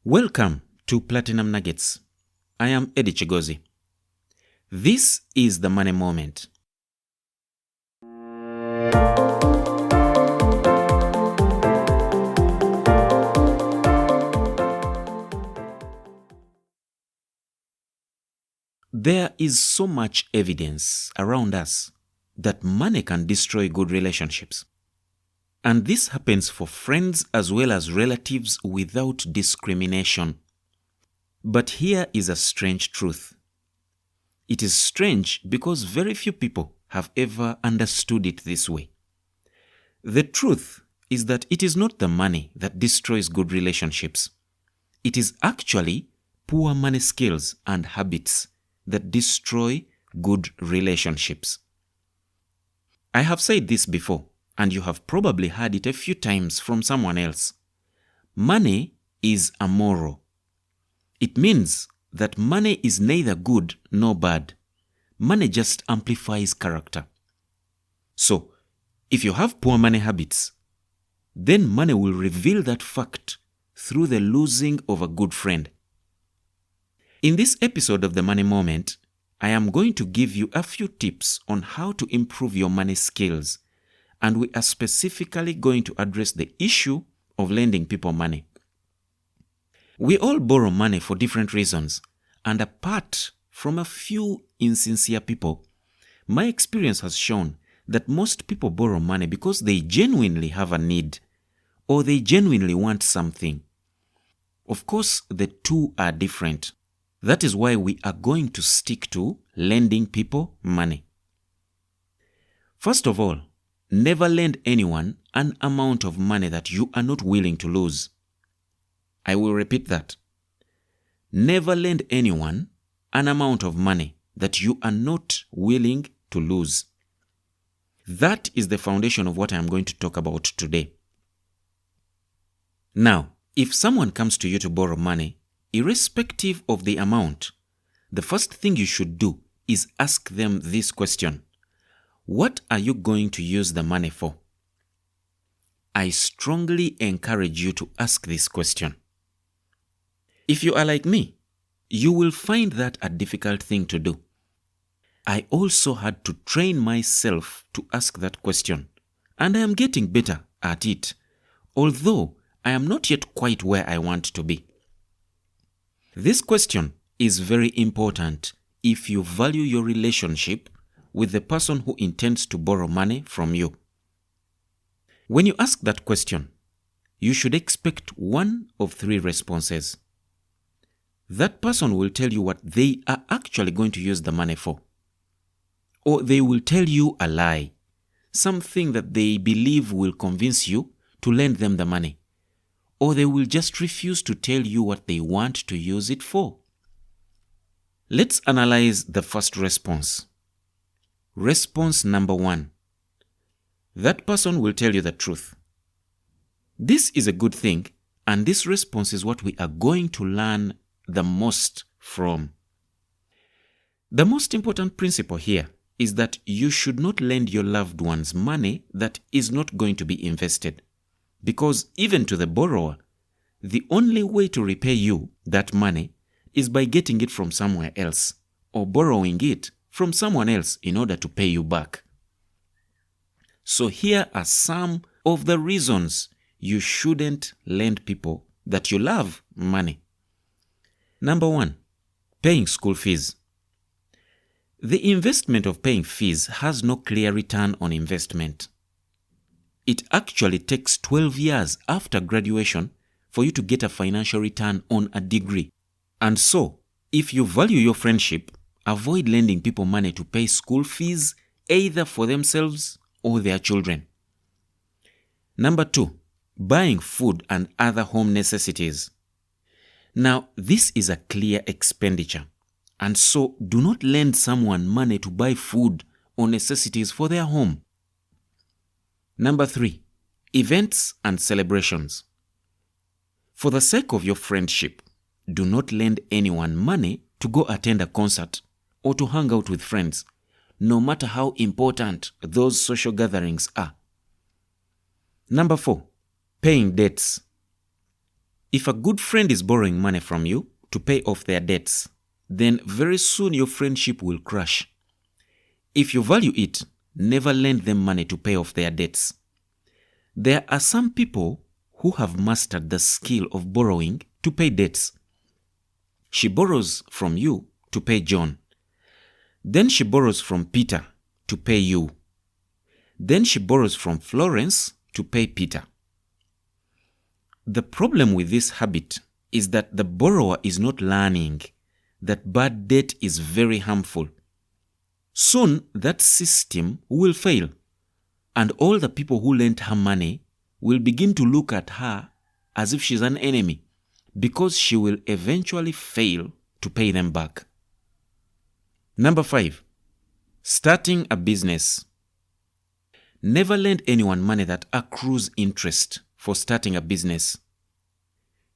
Welcome to Platinum Nuggets. I am Eddie Chigozi. This is the Money Moment. There is so much evidence around us that money can destroy good relationships. And this happens for friends as well as relatives without discrimination. But here is a strange truth. It is strange because very few people have ever understood it this way. The truth is that it is not the money that destroys good relationships. It is actually poor money skills and habits that destroy good relationships. I have said this before, and you have probably heard it a few times from someone else. Money is amoral. It means that money is neither good nor bad. Money just amplifies character. So, if you have poor money habits, then money will reveal that fact through the losing of a good friend. In this episode of the Money Moment, I am going to give you a few tips on how to improve your money skills, and we are specifically going to address the issue of lending people money. We all borrow money for different reasons, and apart from a few insincere people, my experience has shown that most people borrow money because they genuinely have a need or they genuinely want something. Of course, the two are different. That is why we are going to stick to lending people money. First of all, never lend anyone an amount of money that you are not willing to lose. I will repeat that. Never lend anyone an amount of money that you are not willing to lose. That is the foundation of what I am going to talk about today. Now, if someone comes to you to borrow money, irrespective of the amount, the first thing you should do is ask them this question. What are you going to use the money for? I strongly encourage you to ask this question. If you are like me, you will find that a difficult thing to do. I also had to train myself to ask that question, and I am getting better at it, although I am not yet quite where I want to be. This question is very important if you value your relationship with the person who intends to borrow money from you. When you ask that question, you should expect one of three responses. That person will tell you what they are actually going to use the money for. Or they will tell you a lie, something that they believe will convince you to lend them the money. Or they will just refuse to tell you what they want to use it for. Let's analyze the first response. Response number 1. That person will tell you the truth. This is a good thing, and this response is what we are going to learn the most from. The most important principle here is that you should not lend your loved ones money that is not going to be invested. Because even to the borrower, the only way to repay you that money is by getting it from somewhere else or borrowing it from someone else in order to pay you back. So here are some of the reasons you shouldn't lend people that you love money. Number 1, paying school fees. The investment of paying fees has no clear return on investment. It actually takes 12 years after graduation for you to get a financial return on a degree. And so, if you value your friendship, avoid lending people money to pay school fees either for themselves or their children. Number 2, buying food and other home necessities. Now, this is a clear expenditure, and so do not lend someone money to buy food or necessities for their home. Number 3, events and celebrations. For the sake of your friendship, do not lend anyone money to go attend a concert or to hang out with friends, no matter how important those social gatherings are. Number 4, paying debts. If a good friend is borrowing money from you to pay off their debts, then very soon your friendship will crash. If you value it, never lend them money to pay off their debts. There are some people who have mastered the skill of borrowing to pay debts. She borrows from you to pay John. Then she borrows from Peter to pay you. Then she borrows from Florence to pay Peter. The problem with this habit is that the borrower is not learning that bad debt is very harmful. Soon that system will fail, and all the people who lent her money will begin to look at her as if she's an enemy, because she will eventually fail to pay them back. Number 5, starting a business. Never lend anyone money that accrues interest for starting a business.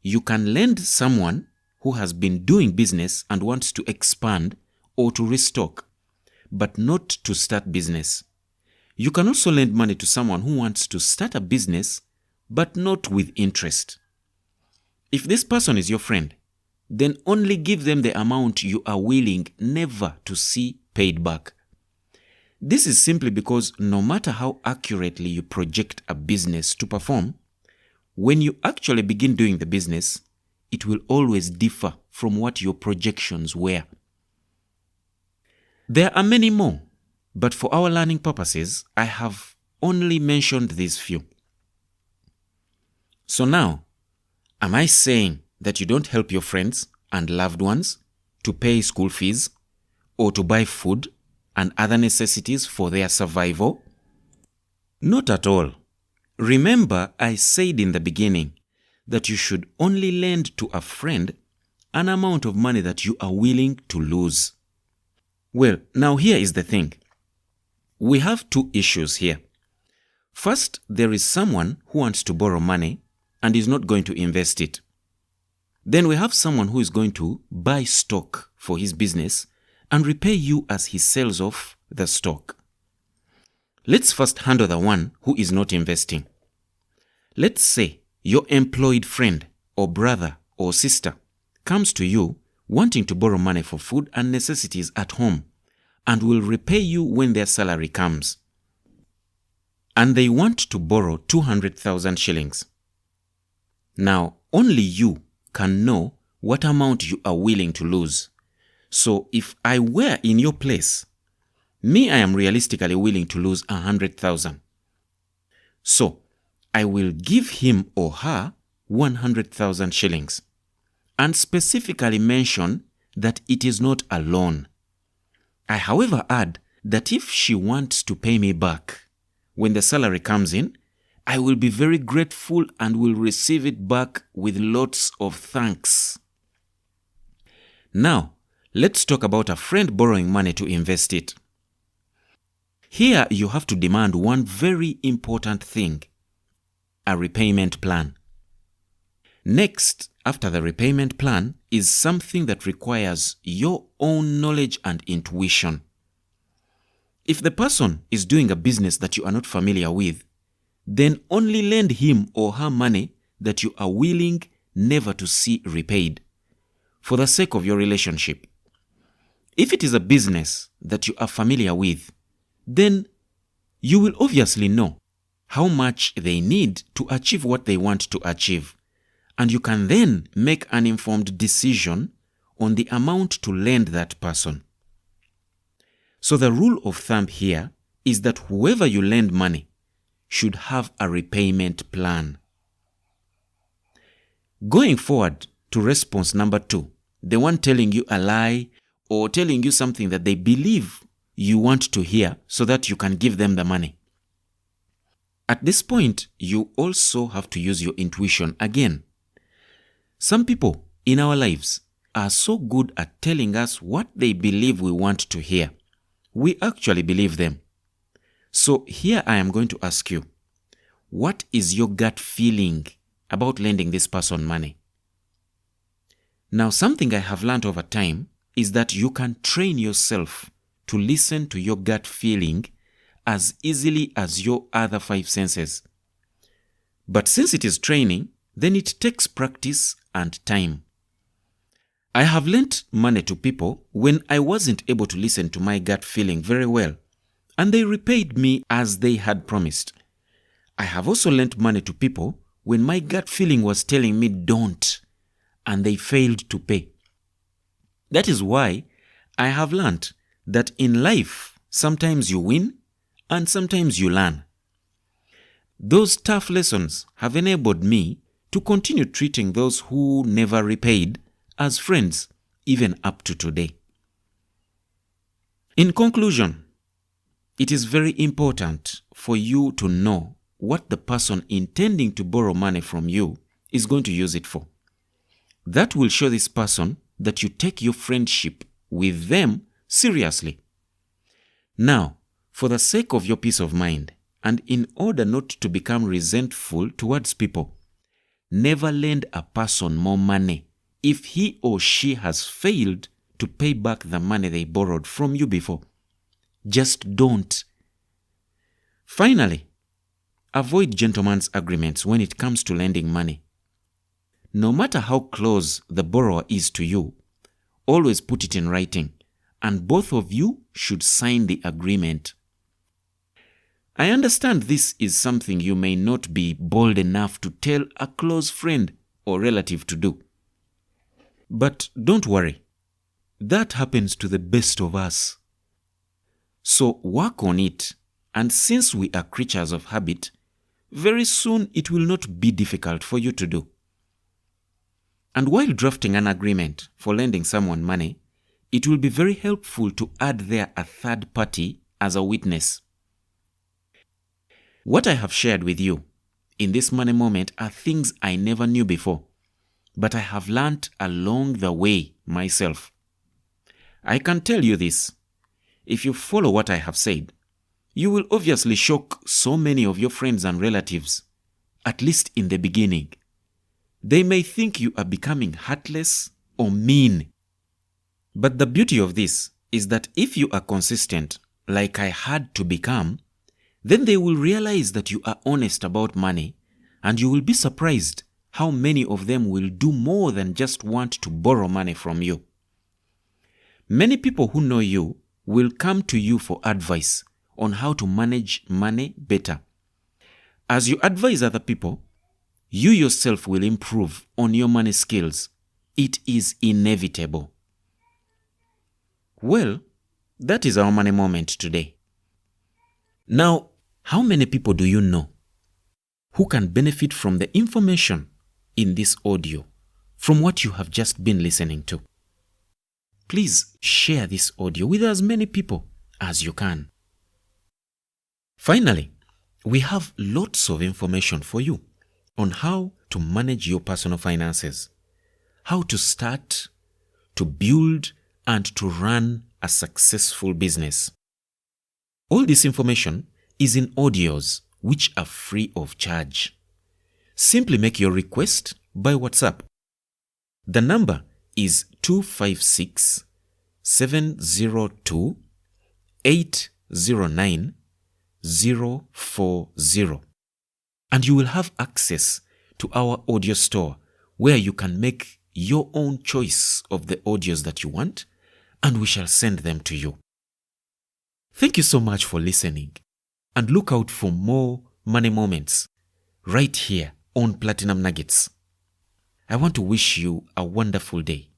You can lend someone who has been doing business and wants to expand or to restock, but not to start business. You can also lend money to someone who wants to start a business, but not with interest. If this person is your friend, then only give them the amount you are willing never to see paid back. This is simply because no matter how accurately you project a business to perform, when you actually begin doing the business, it will always differ from what your projections were. There are many more, but for our learning purposes, I have only mentioned these few. So now, am I saying that you don't help your friends and loved ones to pay school fees or to buy food and other necessities for their survival? Not at all. Remember, I said in the beginning that you should only lend to a friend an amount of money that you are willing to lose. Well, now here is the thing. We have two issues here. First, there is someone who wants to borrow money and is not going to invest it. Then we have someone who is going to buy stock for his business and repay you as he sells off the stock. Let's first handle the one who is not investing. Let's say your employed friend or brother or sister comes to you wanting to borrow money for food and necessities at home and will repay you when their salary comes. And they want to borrow 200,000 shillings. Now, only you can know what amount you are willing to lose. So if I were in your place, I am realistically willing to lose 100,000. So I will give him or her 100,000 shillings and specifically mention that it is not a loan. I, however, add that if she wants to pay me back when the salary comes in, I will be very grateful and will receive it back with lots of thanks. Now, let's talk about a friend borrowing money to invest it. Here you have to demand one very important thing: a repayment plan. Next, after the repayment plan, is something that requires your own knowledge and intuition. If the person is doing a business that you are not familiar with, then only lend him or her money that you are willing never to see repaid, for the sake of your relationship. If it is a business that you are familiar with, then you will obviously know how much they need to achieve what they want to achieve, and you can then make an informed decision on the amount to lend that person. So the rule of thumb here is that whoever you lend money should have a repayment plan. Going forward to response number 2, the one telling you a lie or telling you something that they believe you want to hear so that you can give them the money. At this point, you also have to use your intuition again. Some people in our lives are so good at telling us what they believe we want to hear. We actually believe them. So here I am going to ask you, what is your gut feeling about lending this person money? Now, something I have learned over time is that you can train yourself to listen to your gut feeling as easily as your other 5 senses. But since it is training, then it takes practice and time. I have lent money to people when I wasn't able to listen to my gut feeling very well, and they repaid me as they had promised. I have also lent money to people when my gut feeling was telling me don't, and they failed to pay. That is why I have learned that in life, sometimes you win and sometimes you learn. Those tough lessons have enabled me to continue treating those who never repaid as friends, even up to today. In conclusion, it is very important for you to know what the person intending to borrow money from you is going to use it for. That will show this person that you take your friendship with them seriously. Now, for the sake of your peace of mind, and in order not to become resentful towards people, never lend a person more money if he or she has failed to pay back the money they borrowed from you before. Just don't. Finally, avoid gentleman's agreements when it comes to lending money. No matter how close the borrower is to you, always put it in writing, and both of you should sign the agreement. I understand this is something you may not be bold enough to tell a close friend or relative to do. But don't worry, that happens to the best of us. So work on it, and since we are creatures of habit, very soon it will not be difficult for you to do. And while drafting an agreement for lending someone money, it will be very helpful to add there a third party as a witness. What I have shared with you in this money moment are things I never knew before, but I have learnt along the way myself. I can tell you this, if you follow what I have said, you will obviously shock so many of your friends and relatives, at least in the beginning. They may think you are becoming heartless or mean. But the beauty of this is that if you are consistent, like I had to become, then they will realize that you are honest about money, and you will be surprised how many of them will do more than just want to borrow money from you. Many people who know you will come to you for advice on how to manage money better. As you advise other people, you yourself will improve on your money skills. It is inevitable. Well, that is our money moment today. Now, how many people do you know who can benefit from the information in this audio from what you have just been listening to? Please share this audio with as many people as you can. Finally, we have lots of information for you on how to manage your personal finances, how to start, to build, and to run a successful business. All this information is in audios which are free of charge. Simply make your request by WhatsApp. The number is 256 702 809 040, and you will have access to our audio store where you can make your own choice of the audios that you want, and we shall send them to you. Thank you so much for listening, and look out for more money moments right here on Platinum Nuggets. I want to wish you a wonderful day.